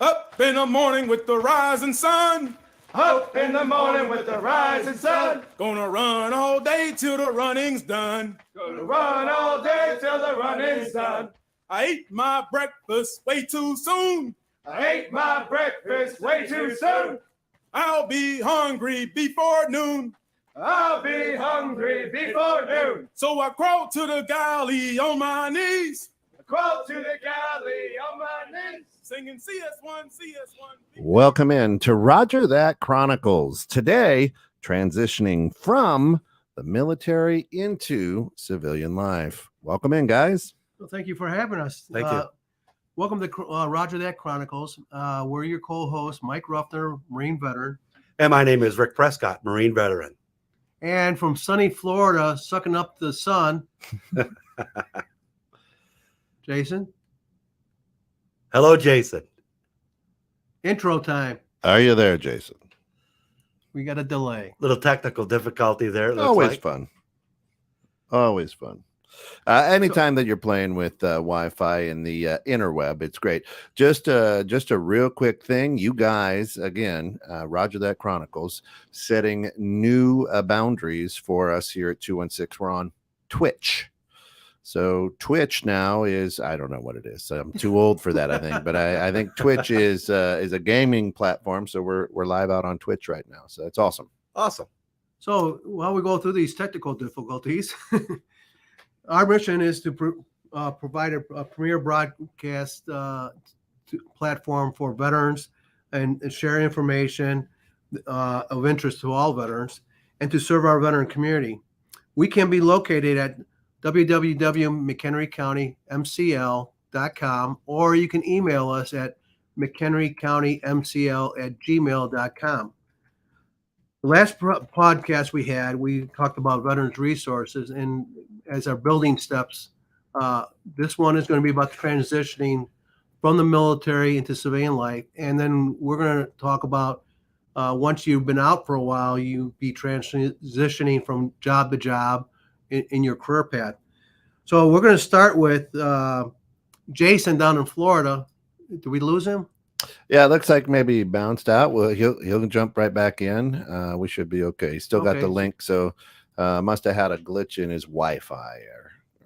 Up in the morning with the rising sun. Up in the morning with the rising sun. Gonna run all day till the running's done. Gonna run all day till the running's done. I ate my breakfast way too soon. I ate my breakfast way too soon. I'll be hungry before noon. I'll be hungry before noon. So I crawled to the galley on my knees. I crawled to the galley on my knees. Singing CS1, CS1. Welcome in to Roger That Chronicles. Today, transitioning from the military into civilian life. Welcome in, guys. Well, thank you for having us. Thank you. Welcome to Roger That Chronicles. We're your co-host, Mike Ruffner, Marine veteran. And my name is Rick Prescott, Marine veteran. And from sunny Florida, sucking up the sun, Jason. Hello, Jason. Intro time. Are you there, Jason? We got a delay. Little technical difficulty there. it looks Always like. fun. Always fun. Anytime that you're playing with Wi-Fi in the interweb, it's great. Just a real quick thing. You guys, again, Roger That Chronicles, setting new boundaries for us here at 216. We're on Twitch. So Twitch now is, I don't know what it is. I'm too old for that, I think. But I think Twitch is a gaming platform. So we're live out on Twitch right now. So it's awesome. Awesome. So while we go through these technical difficulties, our mission is to provide a premier broadcast platform for veterans and share information of interest to all veterans and to serve our veteran community. We can be located at www.mchenrycountymcl.com, or you can email us at mchenrycountymcl@gmail.com. The last podcast we had, we talked about veterans resources and as our building steps. This one is going to be about transitioning from the military into civilian life. And then we're going to talk about once you've been out for a while, you be transitioning from job to job in your career path. So we're going to start with Jason down in Florida. Did we lose him? Yeah, it looks like maybe he bounced out. Well, he'll jump right back in. We should be okay. He's still got the link, so must have had a glitch in his Wi-Fi.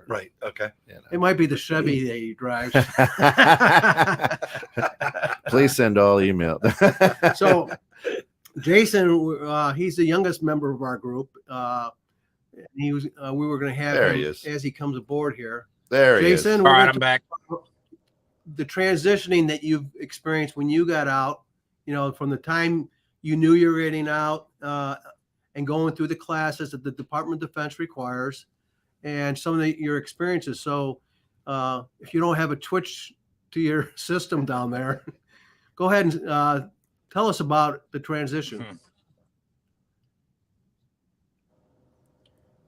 Right. Okay. You know. It might be the Chevy that he drives. Please send all email. So Jason, he's the youngest member of our group. We were going to have There him he is. as he comes aboard here. There he Jason, is. All right, I'm back. The transitioning that you've experienced when you got out, from the time you knew you were getting out and going through the classes that the Department of Defense requires, and some of your experiences. So if you don't have a Twitch to your system down there, go ahead and tell us about the transition.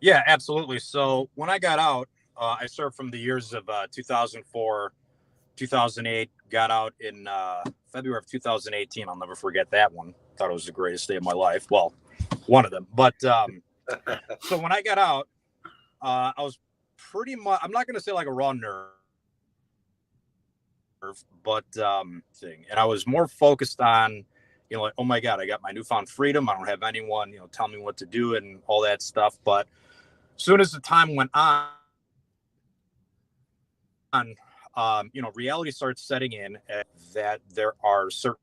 Yeah, absolutely. So when I got out, I served from the years of 2004, 2008, got out in February of 2018. I'll never forget that one. Thought it was the greatest day of my life. Well, one of them. But so when I got out, I was pretty much, I'm not going to say like a raw nerve, but thing. And I was more focused on, like, oh my God, I got my newfound freedom. I don't have anyone, tell me what to do and all that stuff. But as soon as the time went on, reality starts setting in that there are certain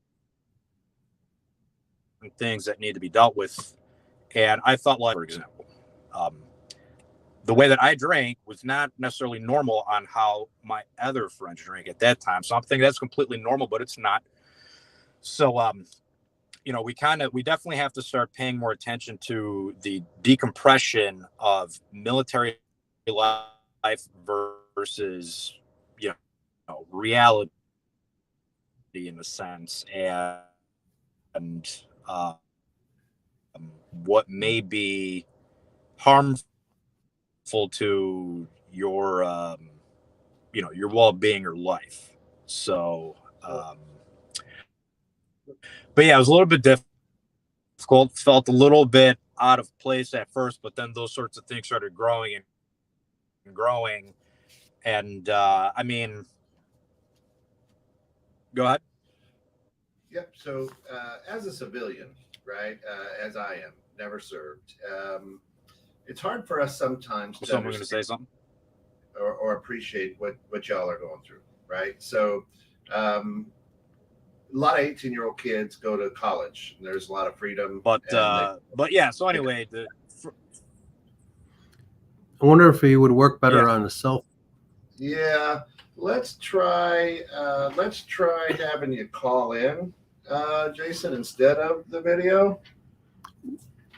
things that need to be dealt with. And I thought, like, for example, the way that I drank was not necessarily normal on how my other friends drank at that time. So I'm thinking that's completely normal, but it's not. So, we definitely have to start paying more attention to the decompression of military life versus, reality in a sense, and what may be harmful to your, your well-being or life. So, but yeah, it was a little bit difficult. Felt a little bit out of place at first, but then those sorts of things started growing and growing. And I mean, go ahead. Yep. So as a civilian, right, as I am, never served, it's hard for us sometimes to Someone going to say something? or appreciate what y'all are going through, right? So a lot of 18-year-old kids go to college. And there's a lot of freedom. But yeah. So anyway, I wonder if he would work better Yeah. on the cell. Yeah, let's try having you call in, Jason, instead of the video.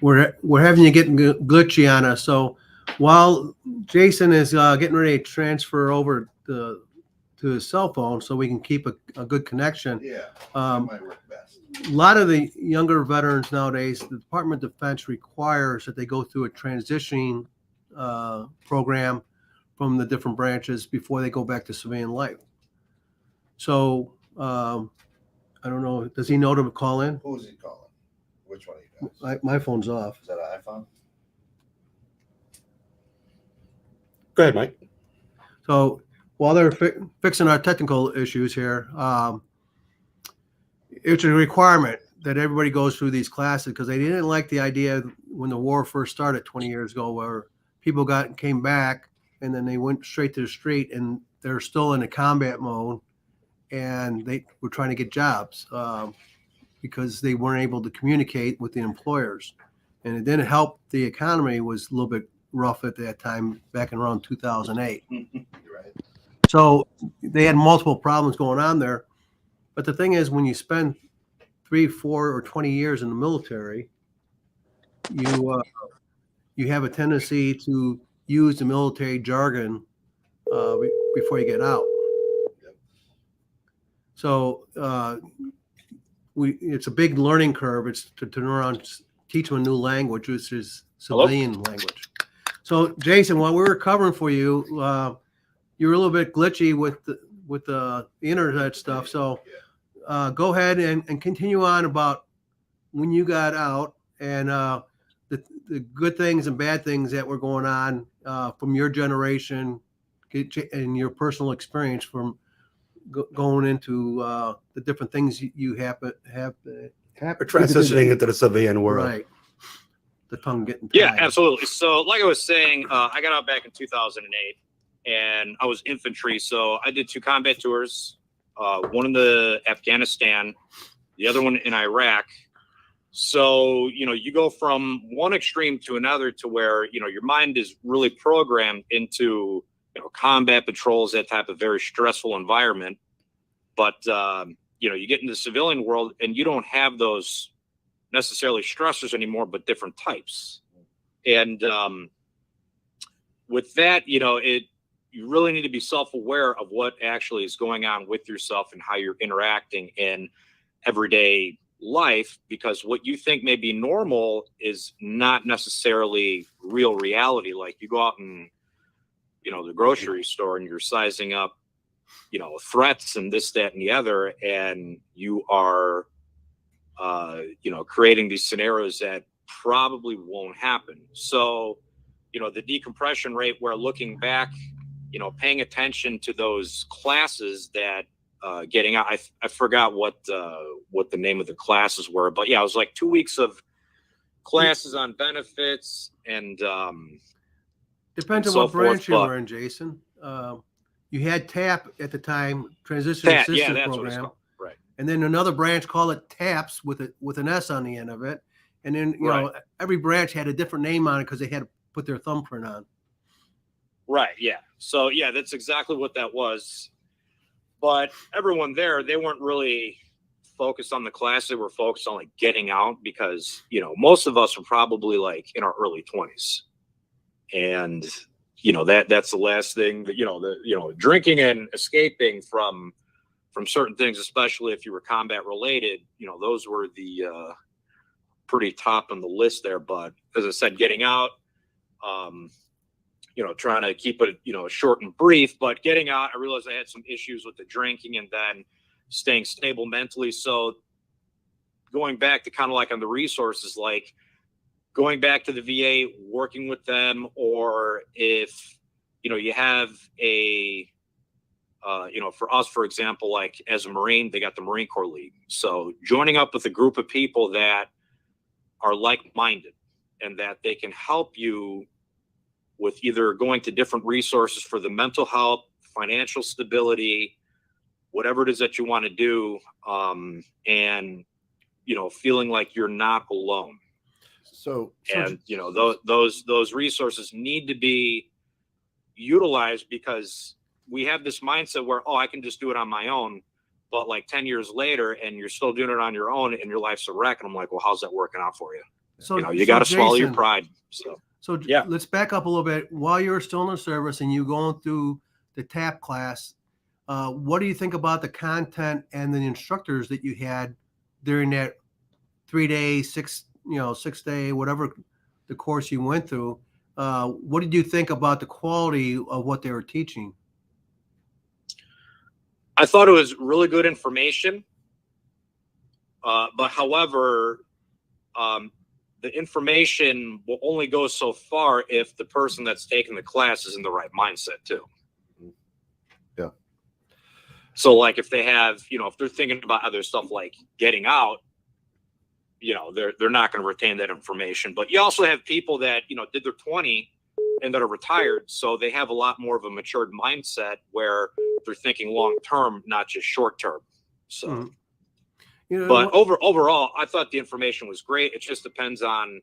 We're having you getting glitchy on us. So while Jason is getting ready to transfer over to his cell phone, so we can keep a good connection. Yeah, that might work best. A lot of the younger veterans nowadays, the Department of Defense requires that they go through a transitioning program from the different branches before they go back to civilian life. So I don't know. Does he know to call in? Who's he calling? Which one of you guys? My phone's off. Is that an iPhone? Go ahead, Mike. So while they're fixing our technical issues here, it's a requirement that everybody goes through these classes because they didn't like the idea when the war first started 20 years ago, where people came back and then they went straight to the street and they're still in a combat mode and they were trying to get jobs because they weren't able to communicate with the employers. And it didn't help. The economy was a little bit rough at that time, back in around 2008. You're right. So they had multiple problems going on there. But the thing is, when you spend 3, 4, or 20 years in the military, you have a tendency to use the military jargon before you get out. Yep. So it's a big learning curve. It's to turn around, teach them a new language, which is civilian language. So Jason, while we were covering for you, you were a little bit glitchy with the internet stuff. So go ahead and continue on about when you got out and the good things and bad things that were going on from your generation and your personal experience from going into the different things you have We're transitioning into the civilian world. Right. The tongue getting tied. Yeah, absolutely. So like I was saying, I got out back in 2008 and I was infantry. So I did 2 combat tours, one in the Afghanistan, the other one in Iraq. So, you go from one extreme to another to where, your mind is really programmed into, combat patrols, that type of very stressful environment. But, you get into the civilian world and you don't have those necessarily stressors anymore, but different types. And with that, you really need to be self-aware of what actually is going on with yourself and how you're interacting in everyday life, because what you think may be normal is not necessarily real reality. Like you go out and, the grocery store and you're sizing up, threats and this, that, and the other, and you are creating these scenarios that probably won't happen. So, the decompression rate, where looking back, paying attention to those classes that getting out, I forgot what the name of the classes were, but yeah, it was like 2 weeks of classes on benefits and depends on so what branch forth, you were in, Jason. You had TAP at the time, Transition TAP, Assistance yeah, that's what it's Program. called. Right. And then another branch called it TAPS with an S on the end of it. And then, every branch had a different name on it because they had to put their thumbprint on. Right. Yeah. So, yeah, that's exactly what that was. But everyone there, they weren't really focused on the class. They were focused on like getting out because, most of us were probably like in our early 20s. And, that's the last thing that, drinking and escaping from certain things, especially if you were combat related, those were the pretty top on the list there. But as I said, getting out, trying to keep it, short and brief, but getting out, I realized I had some issues with the drinking and then staying stable mentally. So going back to kind of like on the resources, like going back to the VA, working with them, or if, you have a for us, for example, like as a Marine, they got the Marine Corps League. So joining up with a group of people that are like-minded and that they can help you with either going to different resources for the mental health, financial stability, whatever it is that you want to do, and feeling like you're not alone. So those resources need to be utilized, because we have this mindset where, I can just do it on my own, but like 10 years later and you're still doing it on your own and your life's a wreck. And I'm like, well, how's that working out for you? So you got to swallow your Jason, pride. So yeah, let's back up a little bit. While you were still in the service and you going through the TAP class, what do you think about the content and the instructors that you had during that 3-day, 6-day, whatever the course you went through? What did you think about the quality of what they were teaching? I thought it was really good information. But however, the information will only go so far if the person that's taking the class is in the right mindset too. Yeah. So like if they have, if they're thinking about other stuff like getting out, they're not going to retain that information. But you also have people that, did their 20 and that are retired. So they have a lot more of a matured mindset where they're thinking long-term, not just short-term. So, but overall, I thought the information was great. It just depends on,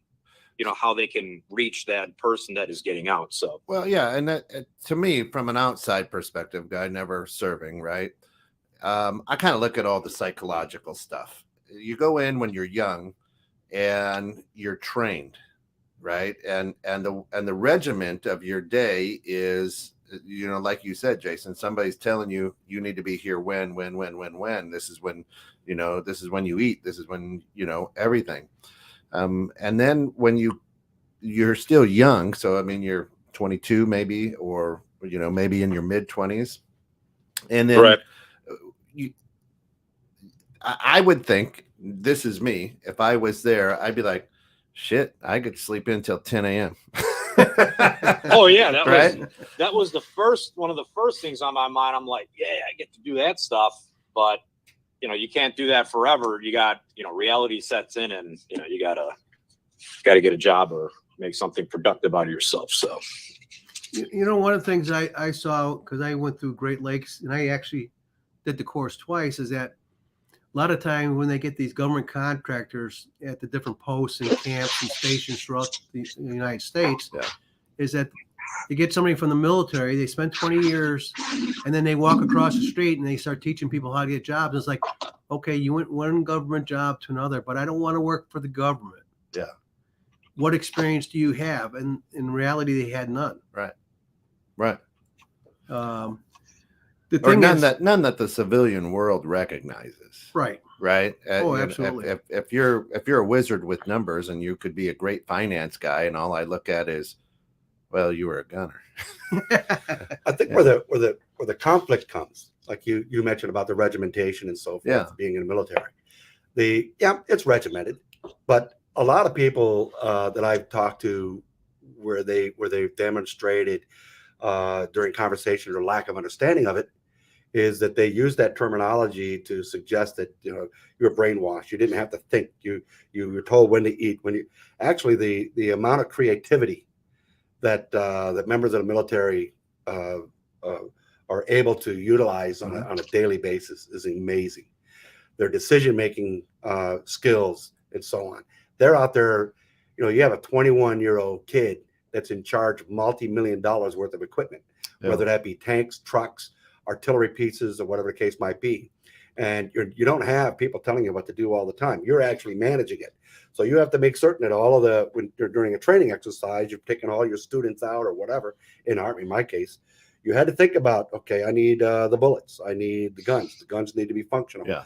how they can reach that person that is getting out. So, well, yeah. And that, to me, from an outside perspective, guy never serving, right? I kind of look at all the psychological stuff. You go in when you're young and you're trained, right? And the regiment of your day is, like you said, Jason, somebody's telling you need to be here when. This is when, this is when you eat. This is when, everything. And then when you're still young, so I mean you're 22 maybe, or maybe in your mid 20s, and then right. I would think, this is me, if I was there, I'd be like, shit, I could sleep in until 10 a.m. Oh yeah, that right? was one of the first things on my mind. I'm like, yeah, I get to do that stuff, but you can't do that forever. You got, reality sets in, and you gotta get a job or make something productive out of yourself. So, one of the things I saw, because I went through Great Lakes and I actually did the course twice, is that a lot of times when they get these government contractors at the different posts and camps and stations throughout the United States, is that they get somebody from the military, they spend 20 years, and then they walk across the street and they start teaching people how to get jobs. And it's like, okay, you went one government job to another, but I don't want to work for the government. Yeah. What experience do you have? And in reality, they had none. Right. The Or thing none is, that the civilian world recognizes. right. Absolutely. If you're a wizard with numbers and you could be a great finance guy, and all I look at is, well, you were a gunner. I think where the conflict comes, like you mentioned about the regimentation and so forth, being in the military. It's regimented, but a lot of people that I've talked to, where they've demonstrated during conversations or lack of understanding of it, is that they use that terminology to suggest that you were brainwashed. You didn't have to think. You were told when to eat. When you actually the amount of creativity that members of the military are able to utilize on a daily basis is amazing. Their decision-making skills and so on. They're out there. You have a 21-year-old kid that's in charge of multi-million dollars worth of equipment, whether that be tanks, trucks, artillery pieces, or whatever the case might be. And you don't have people telling you what to do all the time. You're actually managing it. So you have to make certain that when you're during a training exercise, you're taking all your students out or whatever. In Army, in my case, you had to think about, okay, I need the bullets. I need the guns. The guns need to be functional. Yeah.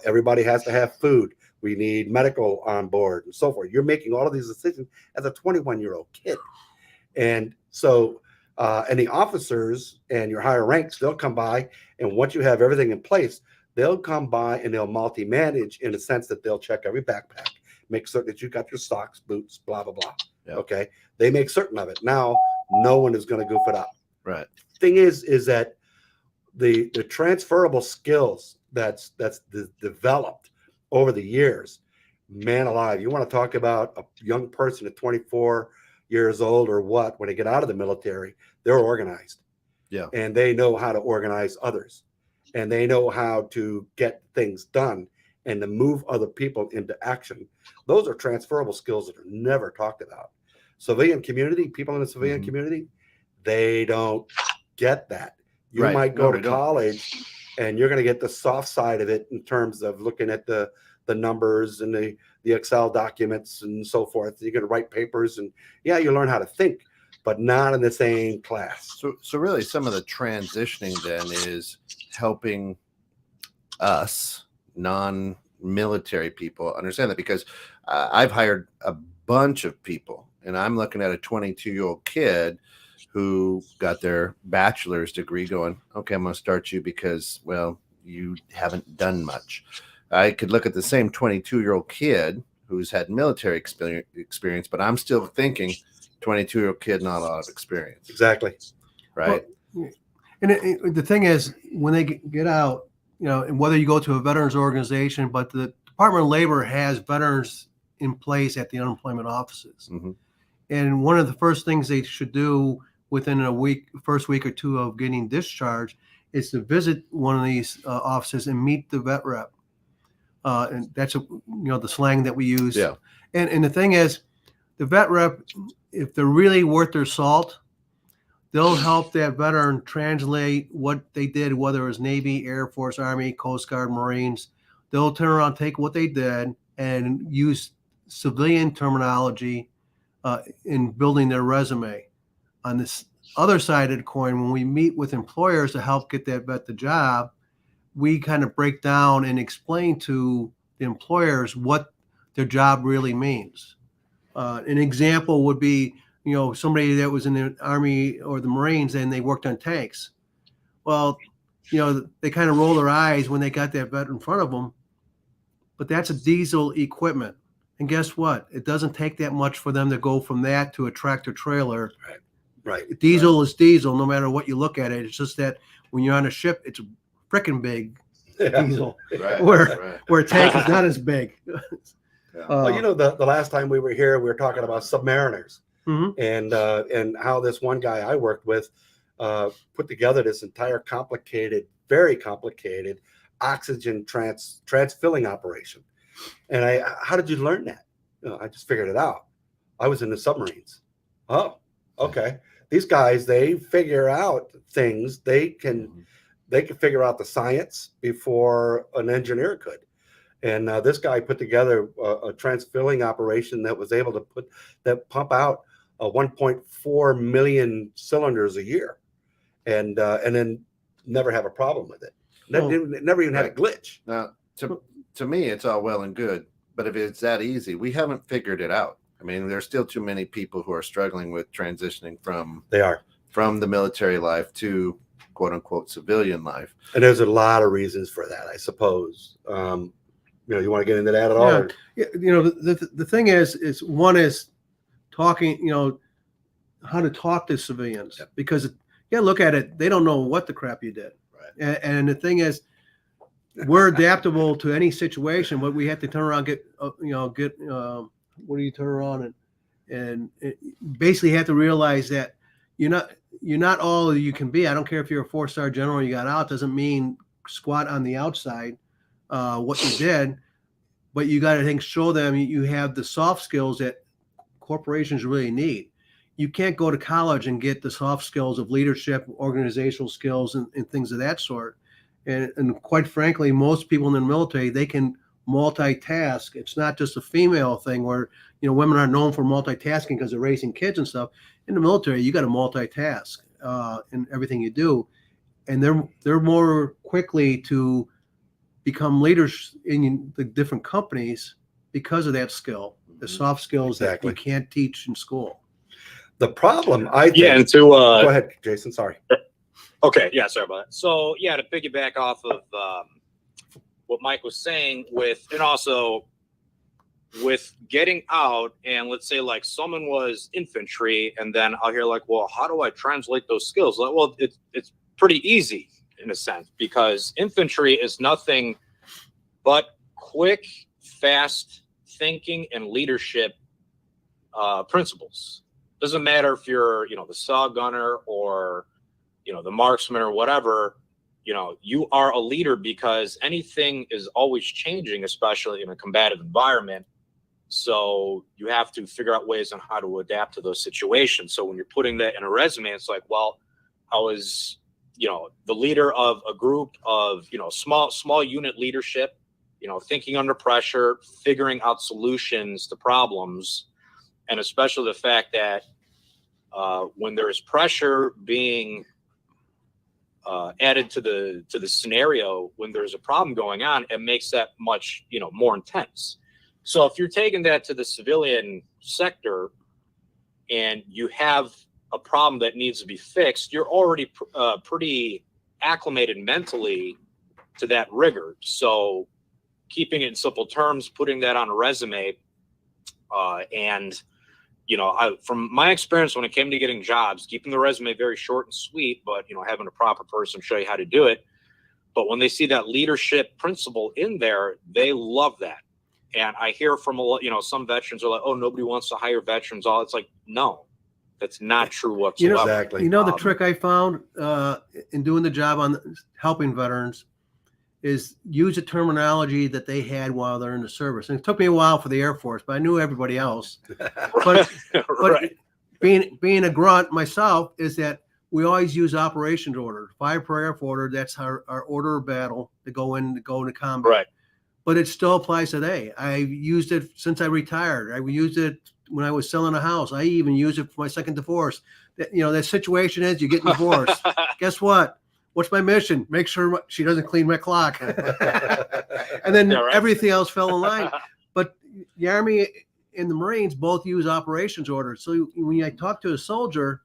Everybody has to have food. We need medical on board and so forth. You're making all of these decisions as a 21-year-old kid. And so, and the officers and your higher ranks, they'll come by, and once you have everything in place, they'll come by and they'll multi-manage in the sense that they'll check every backpack, make certain that you got your socks, boots, blah, blah, blah. Yep. Okay. They make certain of it. Now, no one is going to goof it up. Right. Thing is that the transferable skills that's developed over the years, man alive. You want to talk about a young person at 24 years old or what, when they get out of the military, they're organized. Yeah. And they know how to organize others, and they know how to get things done and to move other people into action. Those are transferable skills that are never talked about. Civilian community, people in the civilian community, they don't get that. You might go to college and you're going to get the soft side of it in terms of looking at the numbers and the Excel documents and so forth. You're going to write papers, and yeah, you learn how to think, but not in the same class. So really some of the transitioning then is helping us non-military people understand that, because I've hired a bunch of people, and I'm looking at a 22-year-old kid who got their bachelor's degree going, okay, I'm going to start you because, well, you haven't done much. I could look at the same 22-year-old kid who's had military experience, but I'm still thinking 22-year-old kid, not a lot of experience. Exactly. Right. Well, and the thing is, when they get out, and whether you go to a veterans organization, but the Department of Labor has veterans in place at the unemployment offices. Mm-hmm. And one of the first things they should do within first week or two of getting discharged, is to visit one of these offices and meet the vet rep. And that's the slang that we use. Yeah. And the thing is, the vet rep, if they're really worth their salt, they'll help that veteran translate what they did, whether it was Navy, Air Force, Army, Coast Guard, Marines. They'll turn around, take what they did, and use civilian terminology in building their resume. On this other side of the coin, when we meet with employers to help get that vet the job, we kind of break down and explain to the employers what their job really means. An example would be, somebody that was in the Army or the Marines and they worked on tanks. Well, they kind of roll their eyes when they got that vet in front of them, but that's a diesel equipment. And guess what? It doesn't take that much for them to go from that to a tractor trailer. Right. Diesel is diesel, no matter what you look at it. It's just that when you're on a ship, it's a freaking big diesel, where a tank is not as big. Well, the last time we were here, we were talking about submariners, and how this one guy I worked with put together this entire very complicated oxygen transfilling operation. And how did you learn that? I just figured it out. I was in the submarines. Oh, okay. These guys, they figure out things. They can figure out the science before an engineer could. And this guy put together a transfilling operation that was able to pump out 1.4 million cylinders a year, and then never have a problem with it. Never even had a glitch. Now, to me, it's all well and good, but if it's that easy, we haven't figured it out. I mean, there's still too many people who are struggling with transitioning from the military life to quote unquote civilian life. And there's a lot of reasons for that, I suppose. You want to get into that at all? Yeah. The thing is one is talking, how to talk to civilians, because look at it. They don't know what the crap you did. Right. And the thing is, we're adaptable to any situation, but we have to turn around, what do you turn around and basically have to realize that you're not all that you can be. I don't care if you're a 4-star general and you got out, doesn't mean squat on the outside what you did, but you got to show them you have the soft skills that corporations really need. You can't go to college and get the soft skills of leadership, organizational skills, and things of that sort. And quite frankly, most people in the military, they can multitask. It's not just a female thing where, women are known for multitasking because they're raising kids and stuff. In the military, you got to multitask in everything you do. And they're more quickly to become leaders in the different companies because of that skill, the soft skills that you can't teach in school. The problem, I think. Yeah, and go ahead, Jason. Sorry. Okay, yeah, sorry about that. So, yeah, to piggyback off of what Mike was saying and also with getting out, and let's say like someone was infantry, and then I'll hear like, well, how do I translate those skills? Like, well, it's pretty easy. in a sense, because infantry is nothing but quick, fast thinking and leadership principles. Doesn't matter if you're, the saw gunner or, the marksman or whatever, you are a leader because anything is always changing, especially in a combative environment. So you have to figure out ways on how to adapt to those situations. So when you're putting that in a resume, it's like, well, I was, the leader of a group of, small unit leadership, thinking under pressure, figuring out solutions to problems, and especially the fact that when there is pressure being added to the scenario, when there's a problem going on, it makes that much more intense. So if you're taking that to the civilian sector and you have a problem that needs to be fixed, you're already pretty acclimated mentally to that rigor. So keeping it in simple terms, putting that on a resume, and from my experience when it came to getting jobs, keeping the resume very short and sweet, but having a proper person show you how to do it. But when they see that leadership principle in there, they love that. And I hear from some veterans are like, "Oh, nobody wants to hire veterans." All it's like, no, that's not true whatsoever. Exactly. The trick I found in doing the job on helping veterans is use the terminology that they had while they're in the service. And it took me a while for the Air Force, but I knew everybody else. But Right. being a grunt myself is that we always use operations order, 5 paragraph order. That's our order of battle to go into combat. Right. But it still applies today. I've used it since I retired. I used it when I was selling a house. I even used it for my second divorce. That situation is you get divorced. Guess what? What's my mission? Make sure she doesn't clean my clock. And then everything else fell in line. But the Army and the Marines both use operations orders. So when I talk to a soldier,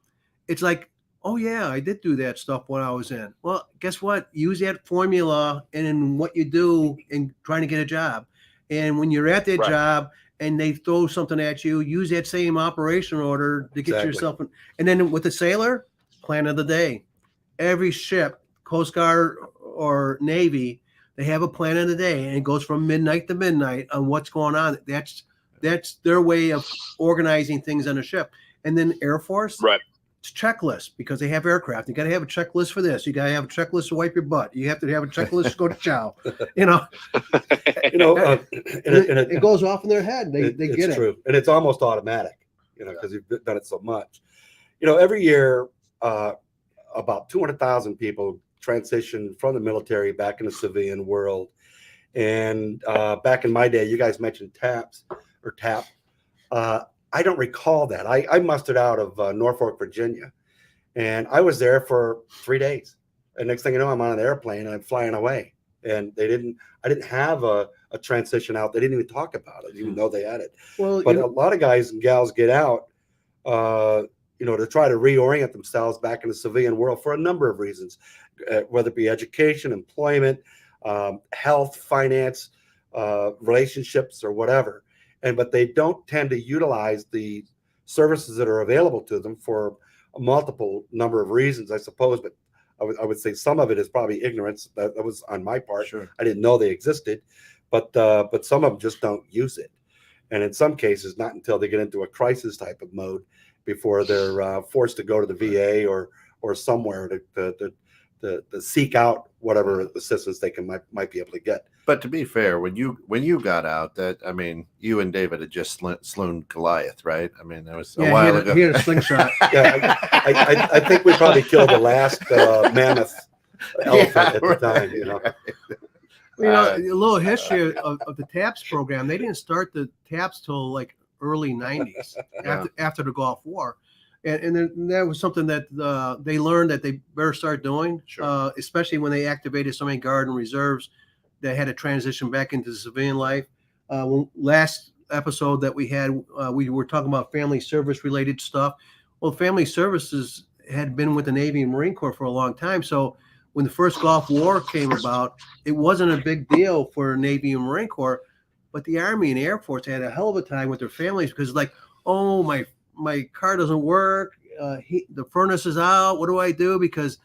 it's like, oh yeah, I did do that stuff when I was in. Well, guess what? Use that formula in what you do in trying to get a job. And when you're at that job and they throw something at you, use that same operation order to get yourself in. And then with the sailor, plan of the day. Every ship, Coast Guard or Navy, they have a plan of the day, and it goes from midnight to midnight on what's going on. That's their way of organizing things on a ship. And then Air Force, it's checklist because they have aircraft. You got to have a checklist for this. You got to have a checklist to wipe your butt. You have to have a checklist to go to chow. It goes off in their head. They get it. It's true, and it's almost automatic. Because you've done it so much. Every year. About 200,000 people transition from the military back in the civilian world. And back in my day, you guys mentioned TAP. I don't recall that. I mustered out of Norfolk, Virginia, and I was there for 3 days. And next thing you know, I'm on an airplane and I'm flying away. And I didn't have a transition out. They didn't even talk about it, even though they had it. Well, but a lot of guys and gals get out, to try to reorient themselves back in the civilian world for a number of reasons, whether it be education, employment, health, finance, relationships, or whatever. But they don't tend to utilize the services that are available to them for a multiple number of reasons, I suppose. But I would say some of it is probably ignorance. That was on my part. Sure. I didn't know they existed, but some of them just don't use it. And in some cases, not until they get into a crisis type of mode before they're forced to go to the VA or somewhere to seek out whatever assistance they might be able to get. But to be fair, when you got out, you and David had just slain Goliath, right? That was a while ago. He had a slingshot. I think we probably killed the last mammoth elephant at the time. A little history of the TAPS program. They didn't start the TAPS till like early 90s after the Gulf War. And then that was something that they learned that they better start doing, especially when they activated so many Guard and Reserves that had to transition back into civilian life. Last episode that we had, we were talking about family service related stuff. Well, family services had been with the Navy and Marine Corps for a long time. So when the first Gulf War came about, it wasn't a big deal for Navy and Marine Corps, but the Army and Air Force had a hell of a time with their families because like, oh, my car doesn't work. The furnace is out. What do I do? Because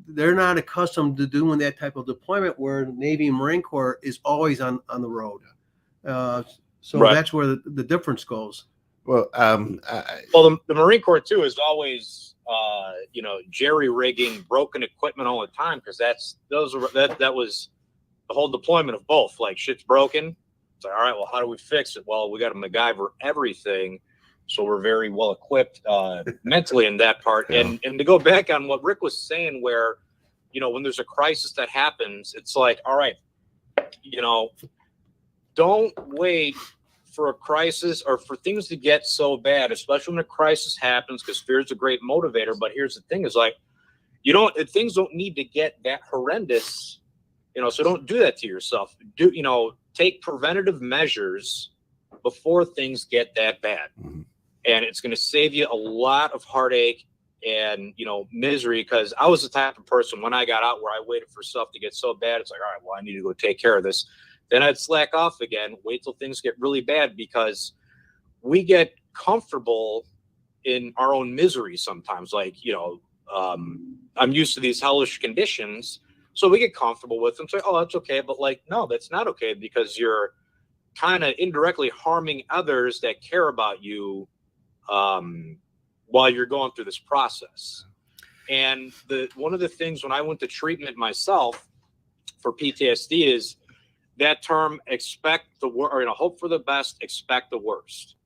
they're not accustomed to doing that type of deployment where Navy and Marine Corps is always on the road. So Right. that's where the difference goes. Well, Well, the Marine Corps too is always, jerry rigging broken equipment all the time, because that was the whole deployment of both. Like, shit's broken. It's like, all right, well, how do we fix it? Well, we got to MacGyver everything, so we're very well equipped mentally in that part. Yeah. And to go back on what Rick was saying, where when there's a crisis that happens, it's like, all right, don't wait for a crisis or for things to get so bad, especially when a crisis happens, because fear is a great motivator. But here's the thing: is like, things don't need to get that horrendous, so don't do that to yourself. Take preventative measures before things get that bad. Mhm. And it's going to save you a lot of heartache and, misery. Because I was the type of person, when I got out, where I waited for stuff to get so bad, it's like, all right, well, I need to go take care of this. Then I'd slack off again, wait till things get really bad, because we get comfortable in our own misery sometimes. Like, I'm used to these hellish conditions, so we get comfortable with them. Say, oh, that's okay. But like, no, that's not okay, because you're kind of indirectly harming others that care about you while you're going through this process. And one of the things when I went to treatment myself for PTSD is that term, expect the worst, or hope for the best, expect the worst.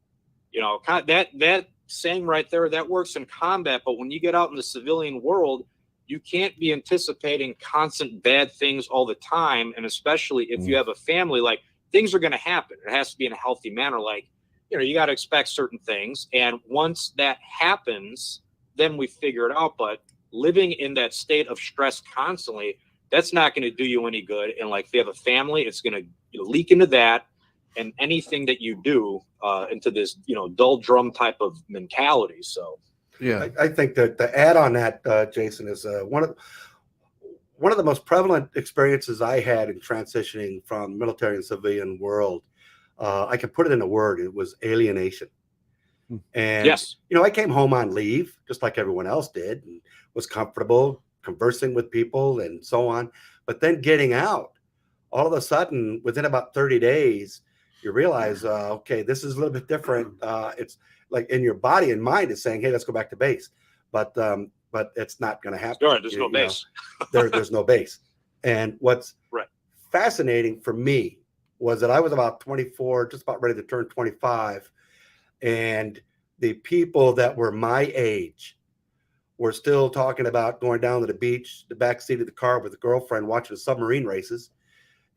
That saying right there, that works in combat, but when you get out in the civilian world, you can't be anticipating constant bad things all the time. And especially if you have a family, like, things are going to happen. It has to be in a healthy manner. Like, you got to expect certain things. And once that happens, then we figure it out. But living in that state of stress constantly, that's not going to do you any good. And like, if you have a family, it's going to leak into that, and anything that you do into this, dull drum type of mentality. So, yeah, I think that the add on that, Jason, is one of the most prevalent experiences I had in transitioning from military and civilian world. I can put it in a word. It was alienation. And, yes, I came home on leave, just like everyone else did, and was comfortable conversing with people and so on. But then getting out, all of a sudden, within about 30 days, you realize, okay, this is a little bit different. It's like in your body and mind is saying, hey, let's go back to base. But it's not going to happen. sure, there's no base. There's no base. And what's fascinating for me was that I was about 24, just about ready to turn 25. And the people that were my age were still talking about going down to the beach, the back seat of the car with a girlfriend, watching the submarine races.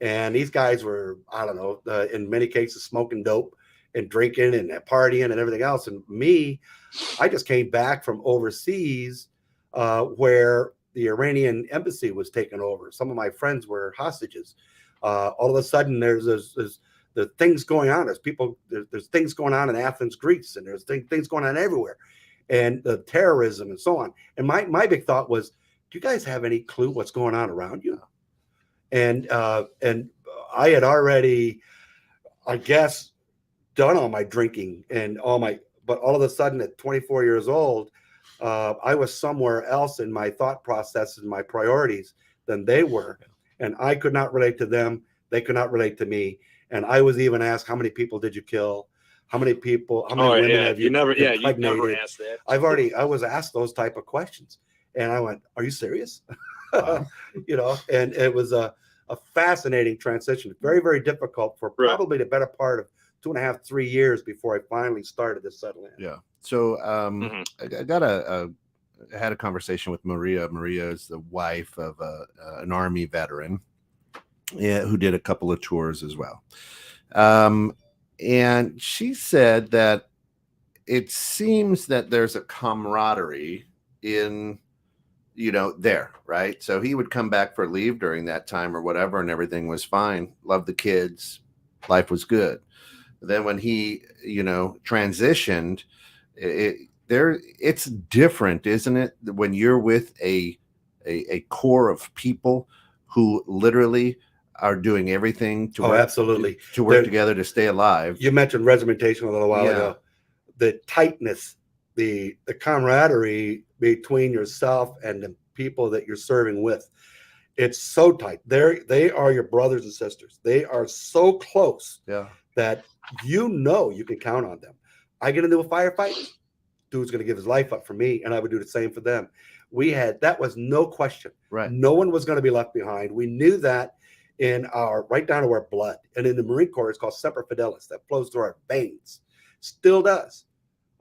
And these guys were, I don't know, in many cases, smoking dope and drinking and partying and everything else. And me, I just came back from overseas where the Iranian embassy was taken over. Some of my friends were hostages. All of a sudden, there's the things going on. There's things going on in Athens, Greece, and there's things going on everywhere, and the terrorism and so on. And my big thought was, do you guys have any clue what's going on around you? And I had already, I guess, done all my drinking and but all of a sudden at 24 years old, I was somewhere else in my thought process and my priorities than they were. And I could not relate to them. They could not relate to me. And I was even asked, how many people did you kill? How many women have you never impregnated? asked that. I was asked those type of questions. And I went, are you serious? Wow. And it was a fascinating transition. Very, very difficult for probably the better part of 2.5, 3 years before I finally started to settle in. Yeah. So I had a conversation with Maria. Maria is the wife of an Army veteran, who did a couple of tours as well. And she said that it seems that there's a camaraderie in, there, right? So he would come back for leave during that time or whatever, and everything was fine. Loved the kids. Life was good. Then when he, transitioned, it's different, isn't it? When you're with a core of people who literally are doing everything to work, absolutely to work together to stay alive. You mentioned regimentation a little while ago. The tightness, the camaraderie between yourself and the people that you're serving with, it's so tight. They are your brothers and sisters. They are so close that you can count on them. I get into a firefight, dude's going to give his life up for me, and I would do the same for them. That was no question. Right. No one was going to be left behind. We knew that right down to our blood. And in the Marine Corps, it's called Semper Fidelis, that flows through our veins. Still does.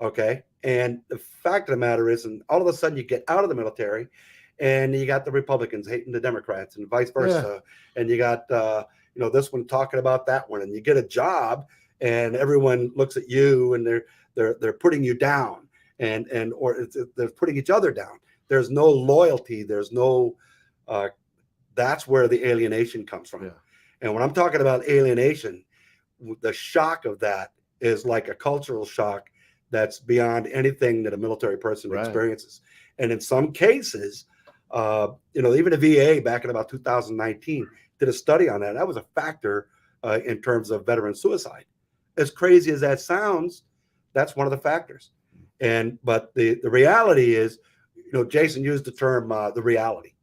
Okay. And the fact of the matter is, and all of a sudden you get out of the military and you got the Republicans hating the Democrats and vice versa. Yeah. And you got, this one talking about that one, and you get a job and everyone looks at you and they're putting you down or they're putting each other down. There's no loyalty. There's no, that's where the alienation comes from. Yeah. And when I'm talking about alienation, the shock of that is like a cultural shock that's beyond anything that a military person experiences. And in some cases, even the VA back in about 2019 did a study on that. That was a factor in terms of veteran suicide. As crazy as that sounds, that's one of the factors. But the reality is, Jason used the term the reality.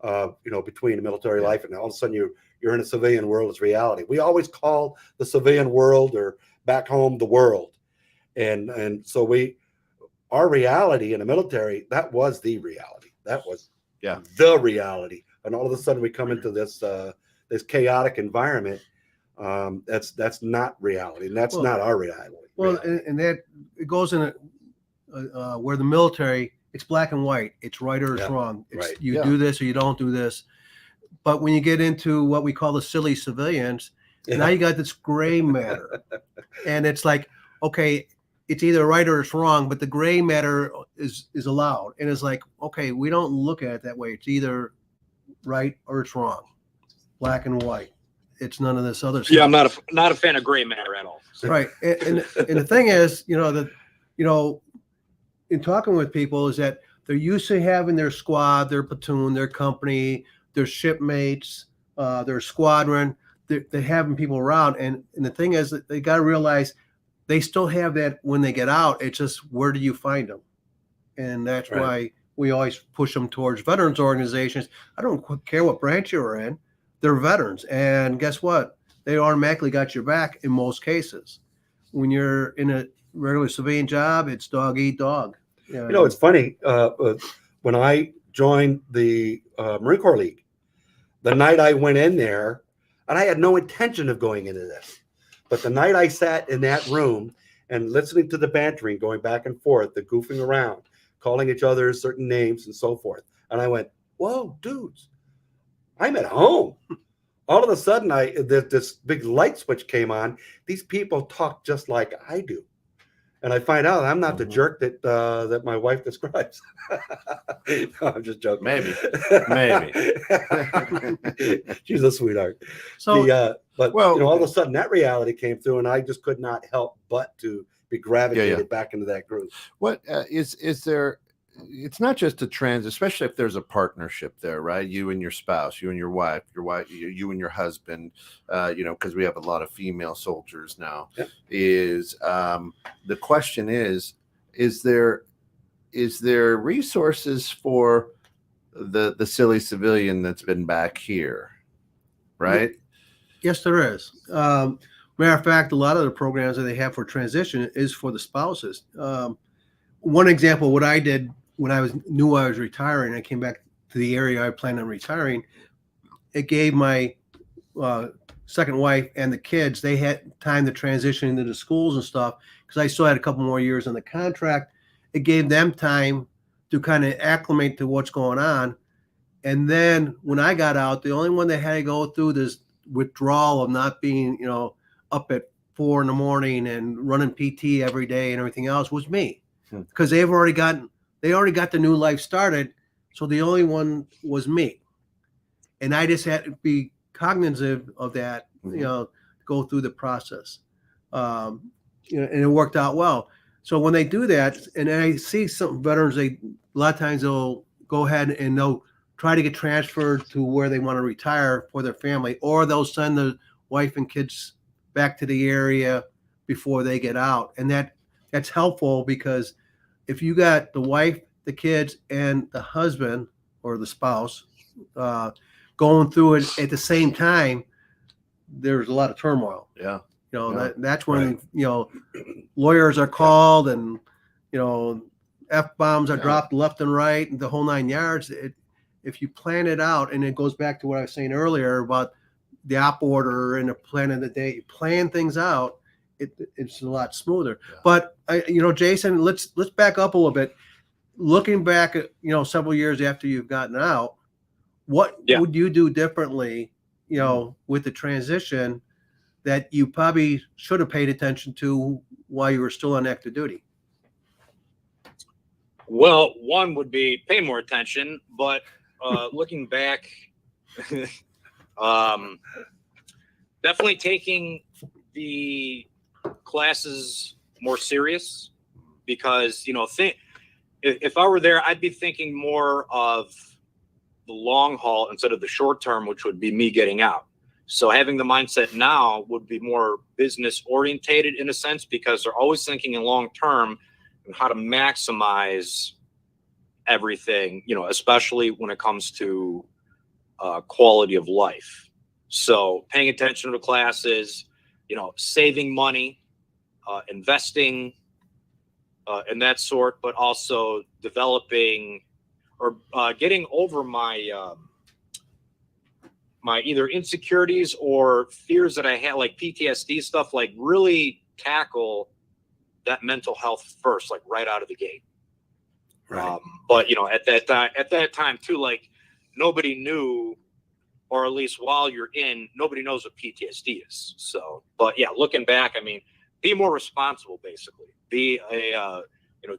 Between the military life and all of a sudden you're in a civilian world is reality. We always call the civilian world or back home the world. And so our reality in the military, that was the reality. That was the reality. And all of a sudden we come into this chaotic environment. That's not reality. And that's not our reality. Well, and that it goes in where the military, it's black and white. It's right or it's wrong. It's you do this or you don't do this. But when you get into what we call the silly civilians, now you got this gray matter. And it's like, okay, it's either right or it's wrong, but the gray matter is allowed. And it's like, okay, we don't look at it that way. It's either right or it's wrong. Black and white. It's none of this other stuff. Yeah, I'm not a fan of gray matter at all. Right. And the thing is, in talking with people is that they're used to having their squad, their platoon, their company, their shipmates, their squadron. They're having people around. And the thing is that they got to realize they still have that when they get out. It's just, where do you find them? And that's why we always push them towards veterans organizations. I don't care what branch you're in. They're veterans. And guess what? They automatically got your back in most cases. When you're in a regular civilian job, it's dog eat dog. It's funny. When I joined the Marine Corps League, the night I went in there, and I had no intention of going into this, but the night I sat in that room and listening to the bantering, going back and forth, the goofing around, calling each other certain names and so forth, and I went, "Whoa, dudes, I'm at home." All of a sudden, this big light switch came on. These people talk just like I do. And I find out I'm not the jerk that my wife describes. No, I'm just joking. Maybe. She's a sweetheart. So, all of a sudden that reality came through, and I just could not help but to be gravitated back into that group. What is there? It's not just a especially if there's a partnership there, right? You and your spouse, you and your wife, you and your husband, because we have a lot of female soldiers now. Yep. The question is there resources for the silly civilian that's been back here, right? Yes, there is. Matter of fact, a lot of the programs that they have for transition is for the spouses. One example, what I did when I knew I was retiring, I came back to the area I planned on retiring. It gave my second wife and the kids, they had time to transition into the schools and stuff, because I still had a couple more years on the contract. It gave them time to kind of acclimate to what's going on. And then when I got out, the only one that had to go through this withdrawal of not being, up at 4 a.m. and running PT every day and everything else was me, because they already got the new life started. So the only one was me. And I just had to be cognizant of that, go through the process. And it worked out well. So when they do that, and I see some veterans, a lot of times they'll go ahead and they'll try to get transferred to where they want to retire for their family, or they'll send the wife and kids back to the area before they get out. And that's helpful, because if you got the wife, the kids, and the husband or the spouse going through it at the same time, there's a lot of turmoil. Yeah. That's when, lawyers are called and, F-bombs are dropped left and right and the whole 9 yards. If you plan it out, and it goes back to what I was saying earlier about the op order and the plan of the day, you plan things out, it's a lot smoother. Yeah. But Jason, let's back up a little bit. Looking back at, several years after you've gotten out, what would you do differently, with the transition that you probably should have paid attention to while you were still on active duty? Well, one would be pay more attention, but looking back, definitely taking the classes more serious, because if I were there, I'd be thinking more of the long haul instead of the short term, which would be me getting out. So having the mindset now would be more business orientated in a sense, because they're always thinking in long term and how to maximize everything, especially when it comes to quality of life. So paying attention to the classes, saving money, investing, and that sort, but also developing or getting over my my either insecurities or fears that I had, like PTSD stuff, like really tackle that mental health first, like right out of the gate. Right. But at that time too, like nobody knew, or at least while you're in, nobody knows what PTSD is. So, but yeah, looking back, I mean, be more responsible, basically. Be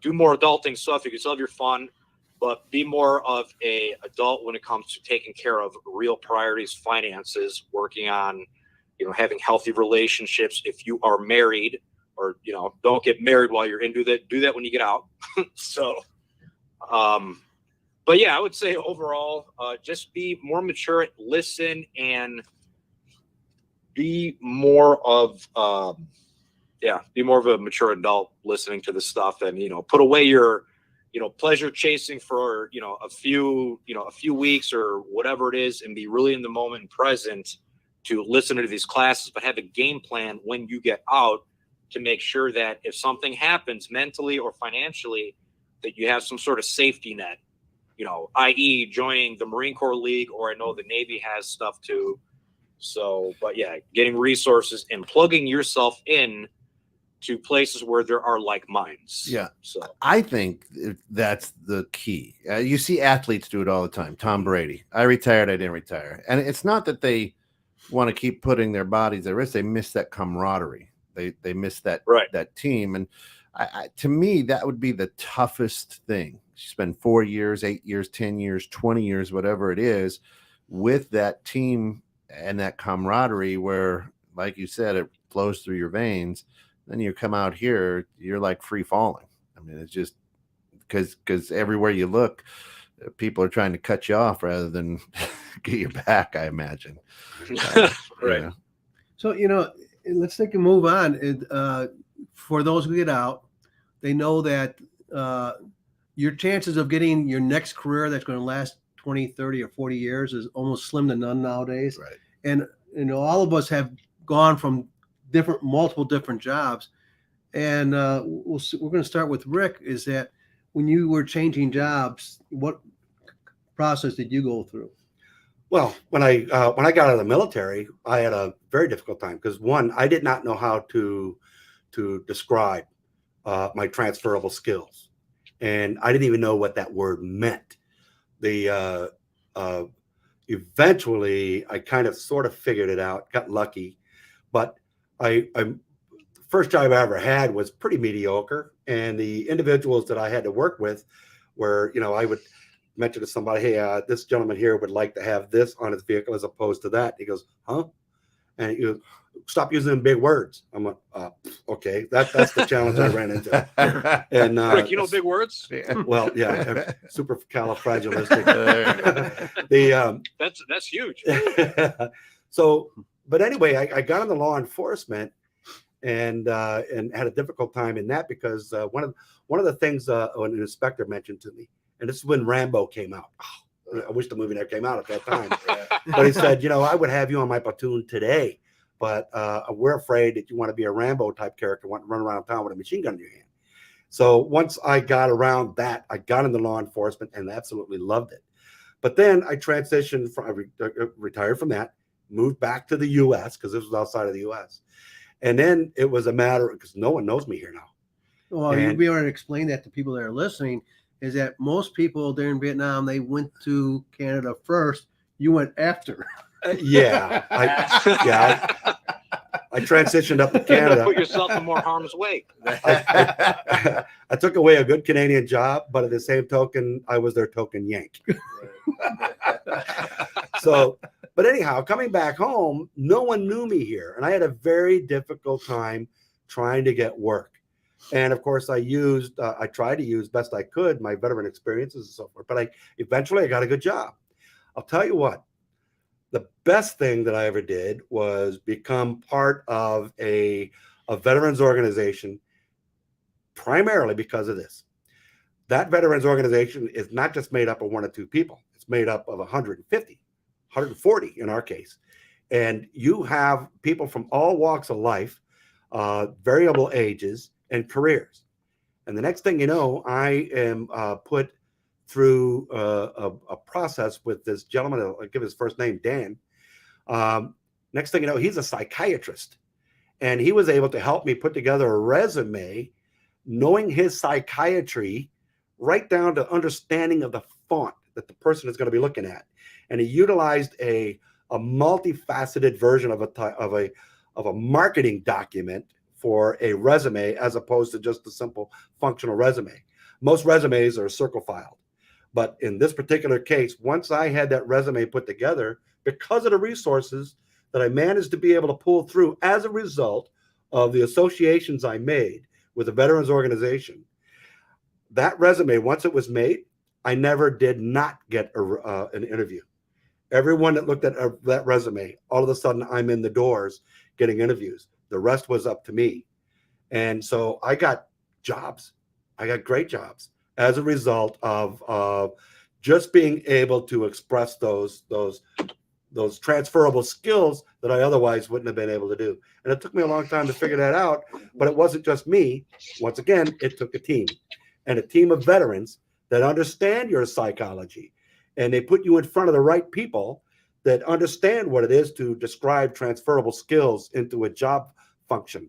do more adulting stuff. You can still have your fun, but be more of a adult when it comes to taking care of real priorities, finances, working on, having healthy relationships. If you are married, or, don't get married while you're in, do that when you get out. So, but yeah, I would say overall, just be more mature, listen, and be more of a mature adult listening to the stuff, and, put away your, pleasure chasing for, a few weeks or whatever it is, and be really in the moment and present to listen to these classes, but have a game plan when you get out to make sure that if something happens mentally or financially, that you have some sort of safety net, i.e. joining the Marine Corps League, or I know the Navy has stuff too. So, but yeah, getting resources and plugging yourself in to places where there are like minds. Yeah. So I think that's the key. You see athletes do it all the time. Tom Brady, I retired, I didn't retire. And it's not that they want to keep putting their bodies at risk. They miss that camaraderie. They miss that, that team. And to me, that would be the toughest thing. You spend 4 years, 8 years, 10 years, 20 years, whatever it is, with that team and that camaraderie where, like you said, it flows through your veins. Then you come out here, you're like free falling. I mean, it's just because everywhere you look, people are trying to cut you off rather than get your back, I imagine. Right. So, let's take a move on. For those who get out, they know that your chances of getting your next career that's going to last 20, 30, or 40 years is almost slim to none nowadays. Right. And, all of us have gone from multiple different jobs. And we're going to start with Rick. Is that when you were changing jobs, what process did you go through? Well, when I got out of the military, I had a very difficult time because, one, I did not know how to describe my transferable skills, and I didn't even know what that word meant. Eventually, I kind of sort of figured it out, got lucky, but the first job I ever had was pretty mediocre, and the individuals that I had to work with were, I would mention to somebody, hey, this gentleman here would like to have this on his vehicle as opposed to that. He goes, huh? And he goes, stop using them big words. I'm like, okay, that's the challenge I ran into. And Rick, big words? Well, yeah, supercalifragilistic. That's huge. So, but anyway, I got into law enforcement and had a difficult time in that because one of the things an inspector mentioned to me, and this is when Rambo came out. Oh, I wish the movie never came out at that time. But he said, you know, I would have you on my platoon today, but we're afraid that you want to be a Rambo type character, want to run around town with a machine gun in your hand. So once I got around that, I got into law enforcement and absolutely loved it. But then I transitioned from, retired from that, moved back to the U.S. because this was outside of the U.S. And then it was a matter, because no one knows me here now. Well, you'll be able to explain that to people that are listening, is that most people during Vietnam, they went to Canada first. You went after. I transitioned up to Canada. Put yourself in more harm's way. I took away a good Canadian job, but at the same token, I was their token Yank. So, but anyhow, coming back home, no one knew me here. And I had a very difficult time trying to get work. And of course, I tried to use best I could my veteran experiences and so forth. But eventually I got a good job. I'll tell you what, the best thing that I ever did was become part of a veterans organization, primarily because of this. That veterans organization is not just made up of 1 or 2 people. It's made up of 150, 140 in our case. And you have people from all walks of life, variable ages and careers. And the next thing you know, I am put through a process with this gentleman. I'll give his first name, Dan. Next thing you know, he's a psychiatrist. And he was able to help me put together a resume, knowing his psychiatry, right down to understanding of the font that the person is going to be looking at. And he utilized a multifaceted version of a marketing document for a resume, as opposed to just a simple functional resume. Most resumes are circle filed. But in this particular case, once I had that resume put together, because of the resources that I managed to be able to pull through as a result of the associations I made with the veterans organization, that resume, once it was made, I never did not get an interview. Everyone that looked at that resume, all of a sudden I'm in the doors getting interviews. The rest was up to me. And so I got jobs. I got great jobs as a result of just being able to express those transferable skills that I otherwise wouldn't have been able to do. And it took me a long time to figure that out, but it wasn't just me. Once again, it took a team, and a team of veterans that understand your psychology, and they put you in front of the right people that understand what it is to describe transferable skills into a job function.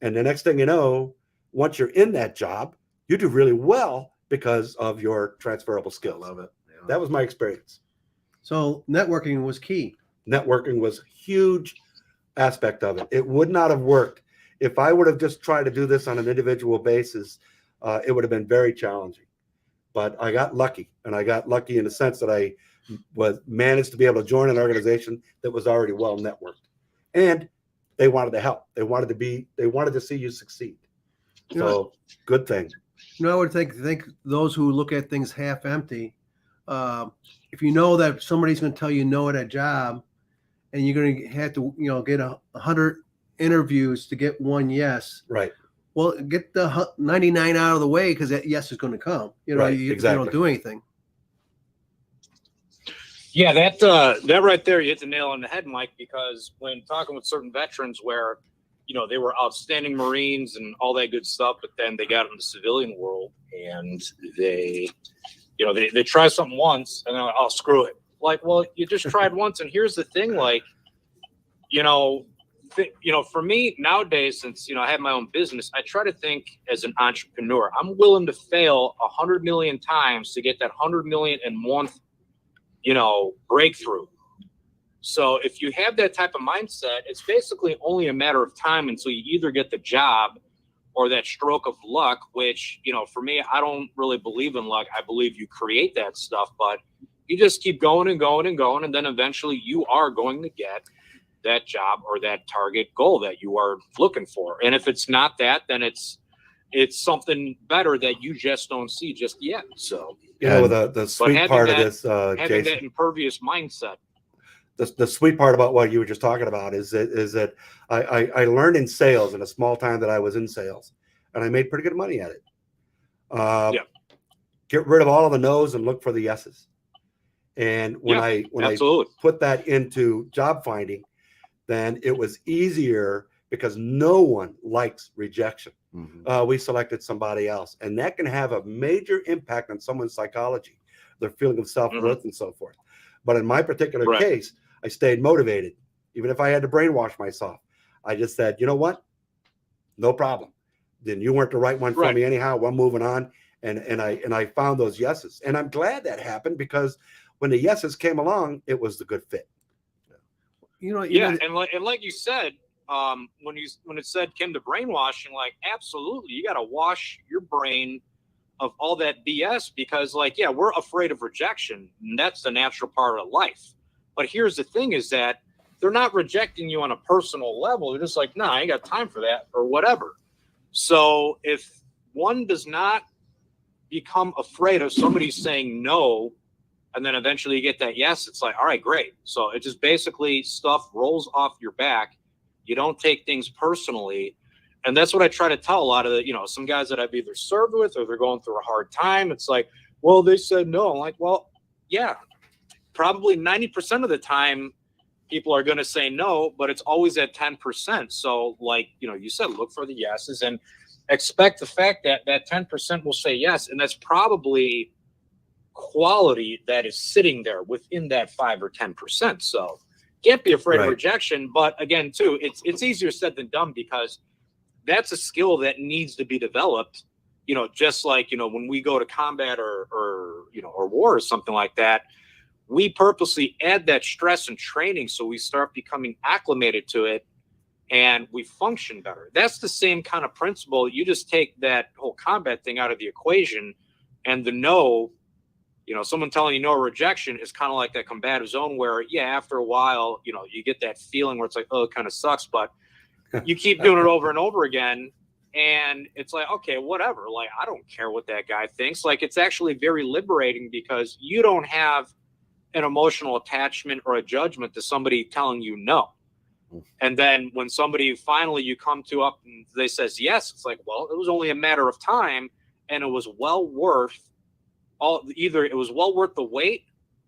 And the next thing you know, once you're in that job, you do really well because of your transferable skills. I love it. Yeah. That was my experience. So networking was key. Networking was a huge aspect of it. It would not have worked if I would have just tried to do this on an individual basis. It would have been very challenging. But I got lucky, and I got lucky in the sense that I managed to be able to join an organization that was already well networked, and they wanted to help. They wanted to see you succeed. So good thing. You know, I would think those who look at things half empty, if you know that somebody's going to tell you no at a job, and you're going to have to, get 100 interviews to get one yes. Right. Well, get the 99 out of the way, because that yes is going to come. Right, you exactly. don't do anything. Yeah, that right there, you hit the nail on the head, Mike, because when talking with certain veterans where, they were outstanding Marines and all that good stuff, but then they got into the civilian world and they try something once and they're like, oh, screw it. Like, well, you just tried once. And here's the thing, like, for me nowadays, since, I have my own business, I try to think as an entrepreneur. I'm willing to fail 100 million times to get that 100 million and one, breakthrough. So if you have that type of mindset, it's basically only a matter of time until you either get the job or that stroke of luck, which, for me, I don't really believe in luck. I believe you create that stuff, but you just keep going and going and going. And then eventually you are going to get that job or that target goal that you are looking for. And if it's not that, then it's something better that you just don't see just yet. So, the sweet part of this, having Jason, that impervious mindset. The sweet part about what you were just talking about is that I learned in sales in a small time that I was in sales, and I made pretty good money at it. Get rid of all of the no's and look for the yeses. And when I absolutely. put that into job finding, then it was easier because no one likes rejection. We selected somebody else, and that can have a major impact on someone's psychology, their feeling of self-worth and so forth. But in my particular case, I stayed motivated, even if I had to brainwash myself. I just said, you know what? No problem. Then you weren't the right one for me anyhow. We're moving on. And I found those yeses. And I'm glad that happened, because when the yeses came along, it was the good fit. You know, and like you said, when it said came to brainwashing, like, absolutely, you got to wash your brain of all that BS, because, like, yeah, we're afraid of rejection, and that's the natural part of life. But here's the thing: is that they're not rejecting you on a personal level. They're just like, nah, I ain't got time for that, or whatever. So if one does not become afraid of somebody saying no, and then eventually you get that yes, it's like, all right, great. So it just basically stuff rolls off your back. You don't take things personally. And that's what I try to tell a lot of some guys that I've either served with or they're going through a hard time. It's like, well, they said no. I'm like, well, yeah, probably 90% of the time people are going to say no, but it's always at 10%. So, like, you said, look for the yeses and expect the fact that that 10% will say yes. And that's probably quality that is sitting there within that 5 or 10%. So can't be afraid of rejection. But again, too, it's easier said than done, because that's a skill that needs to be developed. Just like, when we go to combat or war or something like that, we purposely add that stress and training so we start becoming acclimated to it and we function better. That's the same kind of principle. You just take that whole combat thing out of the equation, and the no, someone telling you no or rejection is kind of like that combative zone where, yeah, after a while, you get that feeling where it's like, oh, it kind of sucks, but you keep doing it over and over again. And it's like, okay, whatever. Like, I don't care what that guy thinks. Like, it's actually very liberating, because you don't have an emotional attachment or a judgment to somebody telling you no. And then when somebody finally you come to up and they says yes, it's like, well, it was only a matter of time, and it was well worth either it was well worth the wait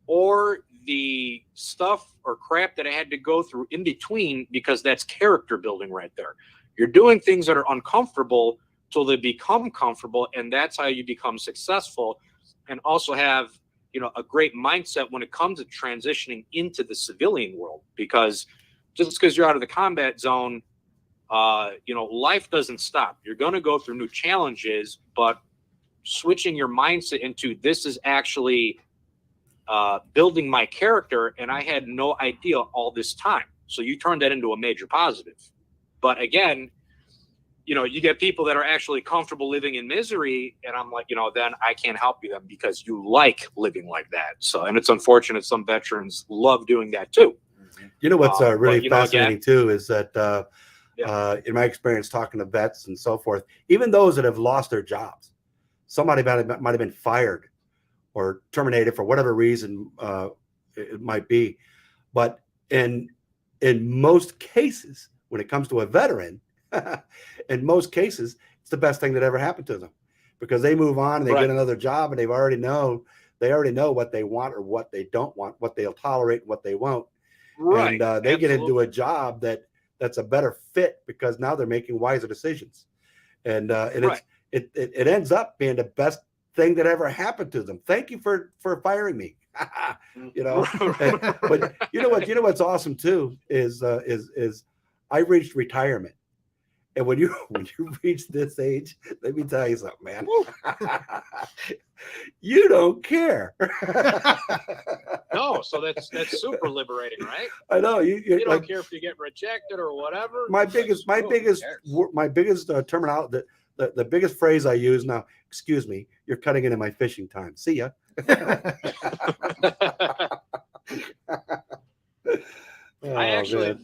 or the stuff or crap that I had to go through in between, because that's character building right there. You're doing things that are uncomfortable till they become comfortable, and that's how you become successful, and also have a great mindset when it comes to transitioning into the civilian world. Because just because you're out of the combat zone, life doesn't stop. You're going to go through new challenges, but switching your mindset into this is actually building my character, and I had no idea all this time. So you turn that into a major positive. But again, you get people that are actually comfortable living in misery, and I'm like, then I can't help you then, because you like living like that. So, and it's unfortunate some veterans love doing that too. What's really fascinating too is that in my experience talking to vets and so forth, even those that have lost their jobs, somebody might have been fired or terminated for whatever reason it might be. But in most cases, when it comes to a veteran, in most cases, it's the best thing that ever happened to them, because they move on and they get another job, and they already know what they want or what they don't want, what they'll tolerate and what they won't. And they get into a job that's a better fit, because now they're making wiser decisions. And it ends up being the best thing that ever happened to them. Thank you for firing me. But what's awesome too is I reached retirement. And when you reach this age, let me tell you something, man. You don't care. No, so that's super liberating, right? I know you don't care if you get rejected or whatever. My biggest terminology, the biggest phrase I use now. Excuse me, you're cutting into my fishing time. See ya.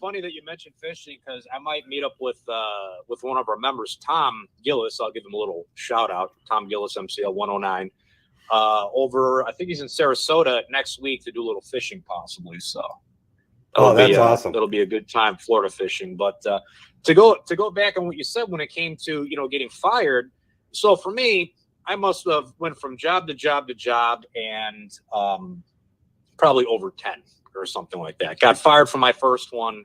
Funny that you mentioned fishing, because I might meet up with one of our members, Tom Gillis. I'll give him a little shout out, Tom Gillis, MCL 109. Over, I think he's in Sarasota next week to do a little fishing, possibly. So, that's awesome. It'll be a good time, Florida fishing. But to go back on what you said when it came to getting fired. So for me, I must have went from job to job to job, and probably over 10 or something like that. Got fired from my first one.